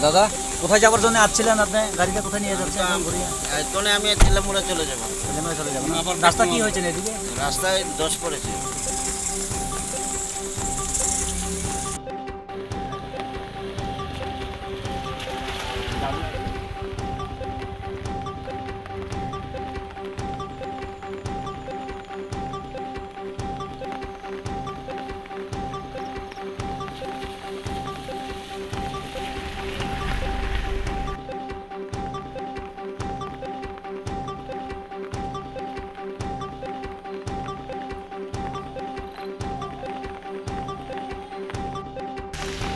দাদা কোথায় যাওয়ার জন্য আসছিলেন আপনি? গাড়িটা কোথায় নিয়ে যাচ্ছেন? আমি তেলামুড়া চলে যাবো। চলে যাবেন। রাস্তা কি হয়েছে এদিকে? রাস্তায় দোষ পড়েছে।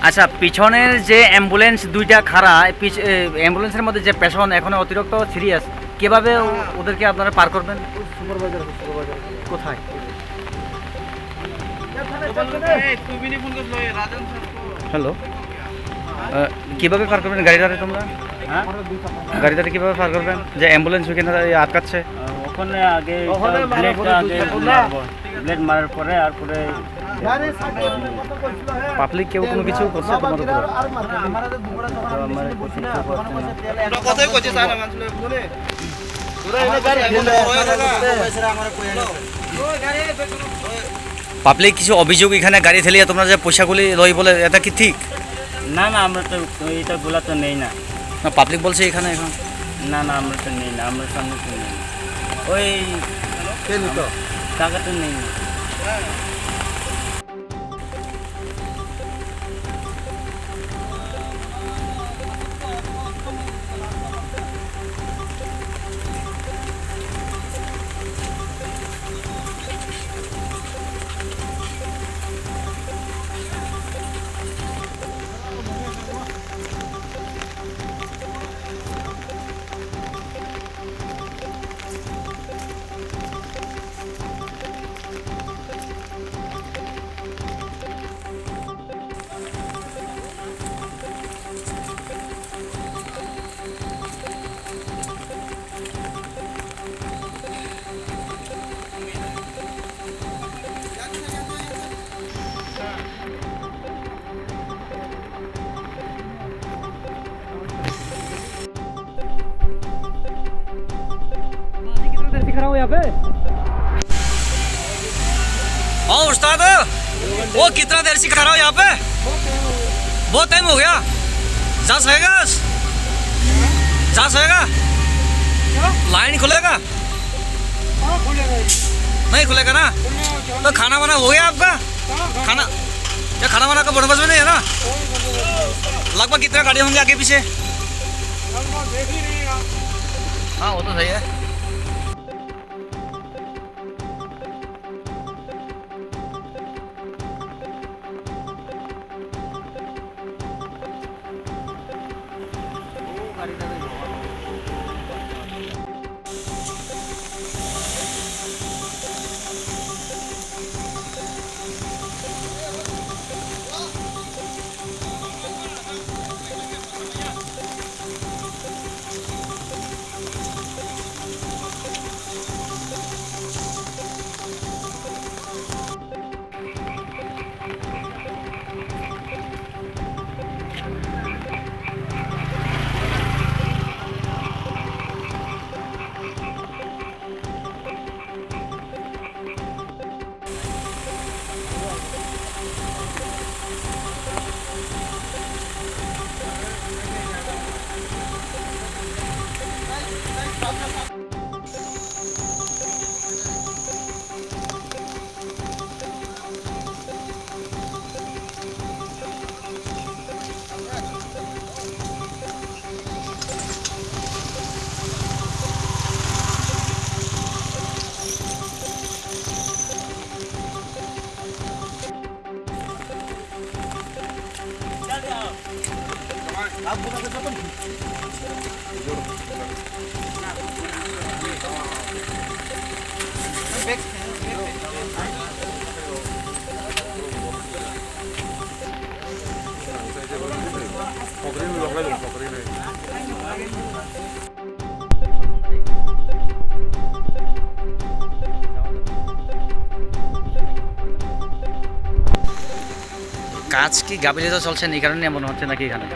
আচ্ছা, পিছনের যে অ্যাম্বুলেন্স দুইটা খাড়া, অ্যাম্বুলেন্সের মধ্যে যে পেশেন্ট এখন অতিরিক্ত সিরিয়াস, কিভাবে ওদেরকে আপনারা পার করবেন? কোথায়? হ্যালো, কিভাবে পার করবেন গাড়িটারে? তোমরা গাড়িটারে কিভাবে পার করবেন? যে অ্যাম্বুলেন্স ওখানে আটকাচ্ছে, ওখানে আগে ব্লেড মারার পরে আর পরে পাবলিক কেউ কোনো কিছু করছে তোমার উপরে? পাবলিক কিছু অভিযোগ এখানে গাড়ি ঠেলিয়ে তোমরা যে পয়সাগুলি লই বলে, এটা কি ঠিক? না না, আমরা তো এটা গুলা তো নেই না। পাবলিক বলছে এখানে এখন। না না, আমরা তো নেই না, আমরা সামনে তো নেই না। ওই টাকা তো নেই না। हाँ उस्ताद, वो कितना देर से खड़ा हो यहाँ पे? बहुत टाइम हो गया। जा सोएगा? जा सोएगा? लाइन खुलेगा? नहीं खुलेगा ना? तो खाना वाना हो गया आपका? खाना क्या खाना वाना का बंदोबस्त में नहीं है ना? लगभग कितने गाड़ी होंगे आगे पीछे? हाँ वो तो सही है। কাজ কি গাবিলিত চলছে এই কারণে এমন হচ্ছে নাকি এখানে?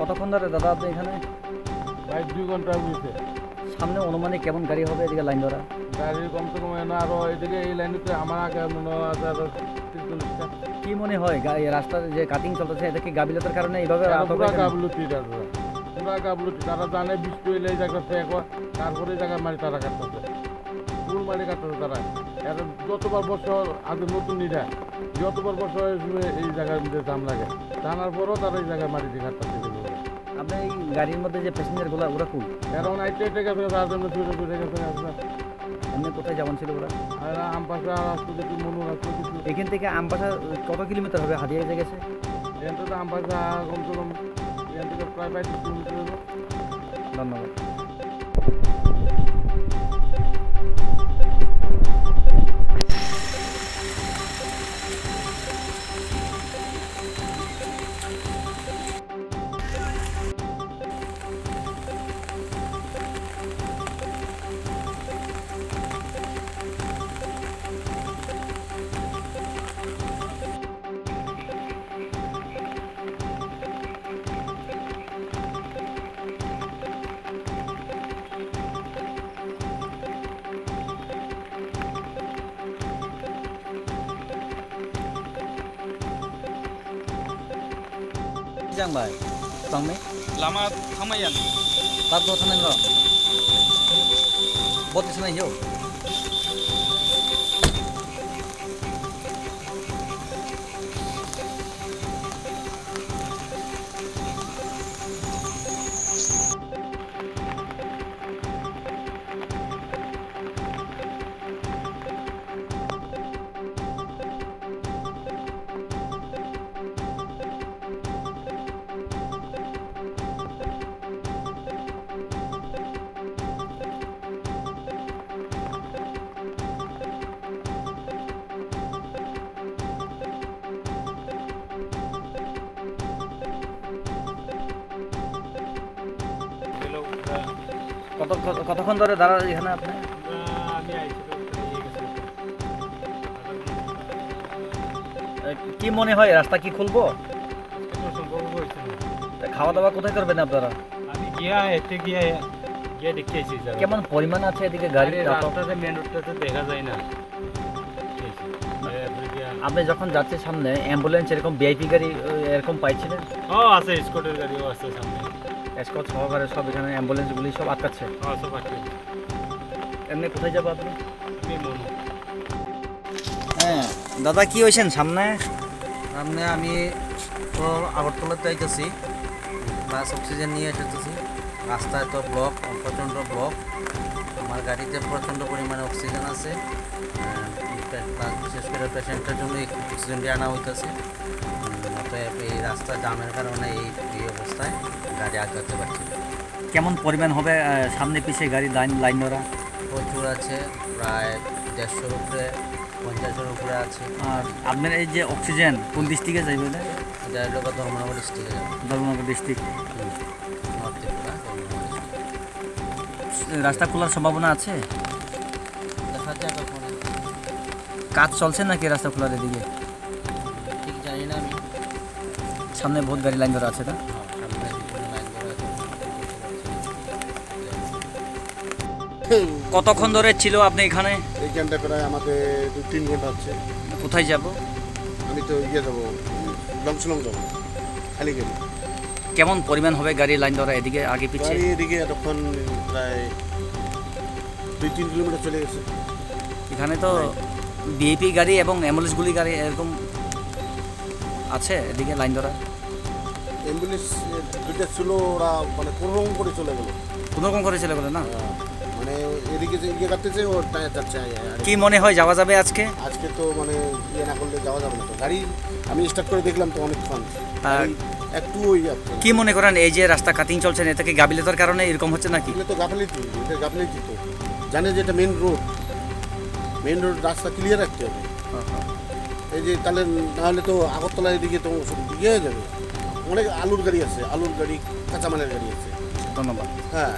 কতক্ষণ ধরে দাদা আপনি এখানে? প্রায় 2 ঘন্টা বুঝছে সামনে অনুমানিক কেমন গাড়ি হবে এদিকে লাইন ধরা? গাড়ির কমসে কম না আরো এদিকে এই লাইনতে আমার আগে মনে হয় আরো 43টা। কি মনে হয় রাস্তার যে কাটিং চলতেছে এটা কি গাবিলতার কারণে এইভাবে পুরা গাবলুতি পুরা গাবলুতি তারা জানে বৃষ্টি হইলে এই জায়গা ফেক হয় তারপরে এই জায়গা মারি তারা কাটতেছে ফুল মারি কাটতেছে তারা এর যতবার বছর আগে নতুন নিরা যতবার বছর এই জায়গার মধ্যে দাম লাগে জানার পরও তারা এই জায়গায় মারি দিয়ে কাটতেছে। আপনি এই গাড়ির মধ্যে যে প্যাসেঞ্জারগুলো ওরা খুব এখন আইতে গেছে তার জন্য ছুটে ছুটে গেছে আপনার এমনি কোথায় যাবেন ছিল ওরা? আর আমপাশা রাস্তা দেখি মনে রাখতে কিছু এখান থেকে আমপাশা কত কিলোমিটার হবে হাতিয়ে গেছে? এখান থেকে আমপাশা কমসে কম এখান থেকে প্রায় 35 কিলোমিটার হবে। ধন্যবাদ। Giang bài bằng mấy Lama Thamayan. tao có thằng nào bớt đi này hiểu কতক্ষণ ধরে দাঁড়া এখানে আপনি? কি মনে হয় রাস্তা কি খুলবো? খাওয়া দাওয়া কোথায় করবেন আপনারা? আমি গিয়ে দেখতে এসেছি কেমন পরিমাণ আছে এদিকে গাড়ি? রাস্তাতে মেন রোডটাতে দেখা যায় না। আপনি যখন যাচ্ছে সামনে অ্যাম্বুলেন্স এরকম ভিআইপি গাড়ি এরকম পাইছিলেন? আছে স্কটের গাড়িও আছে সামনে। স্কট সহকারে সব এখানে অ্যাম্বুলেন্সগুলি সব আটকাচ্ছে। সব আছে। এমনি কোথায় যাবো আপনি? আমি মনু। হ্যাঁ দাদা কি হয়েছেন সামনে? সামনে আমি তো আগরতলাতে আইতেছি প্লাস অক্সিজেন নিয়ে এসেছি রাস্তায় তো ব্লক প্রচণ্ড ব্লক আমার গাড়িতে প্রচণ্ড পরিমাণে অক্সিজেন আছে বিশেষ করে পেশেন্টের জন্য অক্সিজেনটি আনা হইতেছে অতএব এই রাস্তা জামের কারণে এই অবস্থায় গাড়ি আগাতে পারছি না। কেমন পরিমাণ হবে সামনে পিছিয়ে গাড়ি লাইন ধরা? প্রচুর আছে প্রায় 150-এর উপরে 50-এর উপরে আছে। আর আপনার এই যে অক্সিজেন কোন ডিস্ট্রিক্টে যাইবে? এটা হলো ধর্মনগর ডিস্ট্রিক্টে যাবে। Dharmanagar district. North Tripura Dharmanagar district. রাস্তা খোলার সম্ভাবনা আছে? দেখা যাক এখন কাজ চলছে নাকি রাস্তা খোলার এদিকে? ঠিক জানি না আমি। সামনে বহুত গাড়ি লাইন ধরা আছে না? সামনে বিভিন্ন লাইন ধরে আছে। কতক্ষণ ধরে ছিল আপনি এখানে? এইখানটা প্রায় আমাদের 2-3 ঘন্টা হচ্ছে। কোথায় যাব? আমি তো যাবো লংসলং যাবো খালি গাড়ি। কেমন পরিমাণ হবে গাড়ি লাইন ধরা এদিকে আগে পিছিয়ে? গাড়ি এদিকে এতক্ষণ প্রায় 2-3 কিলোমিটার চলে গেছে। এখানে তো বিএপি গাড়ি এবং অ্যাম্বুলেন্সগুলি গাড়ি এরকম আছে এদিকে লাইন ধরা? অ্যাম্বুলেন্স দুইটা ছিল, ওরা মানে কোনোরকম করে চলে গেলো। কোনোরকম করে চলে গেলো না? মানে এদিকে যে ইয়ে কাটতেছে ও টায়ার যাচ্ছে। কি মনে হয় যাওয়া যাবে আজকে? আজকে তো মানে ইয়ে না করলে যাওয়া যাবে না তো। গাড়ি আমি স্টার্ট করে দেখলাম তো অনেকক্ষণ, গাড়ি একটু ওই যাচ্ছে। কি মনে করেন এই যে রাস্তা কাটিং চলছে এটা কি গাফিলতির কারণে এরকম হচ্ছে নাকি? এগুলো তো গাফিলতি, এটা গাফিলতি তো। জানে যে এটা মেন রোড, রাস্তা ক্লিয়ার রাখতে হবে। এই যে তাহলে না হলে তো আগরতলা এদিকে তো ইয়ে হয়ে যাবে। অনেক আলুর গাড়ি আছে, আলুর গাড়ি, কাঁচামালের গাড়ি আছে। ধন্যবাদ। হ্যাঁ।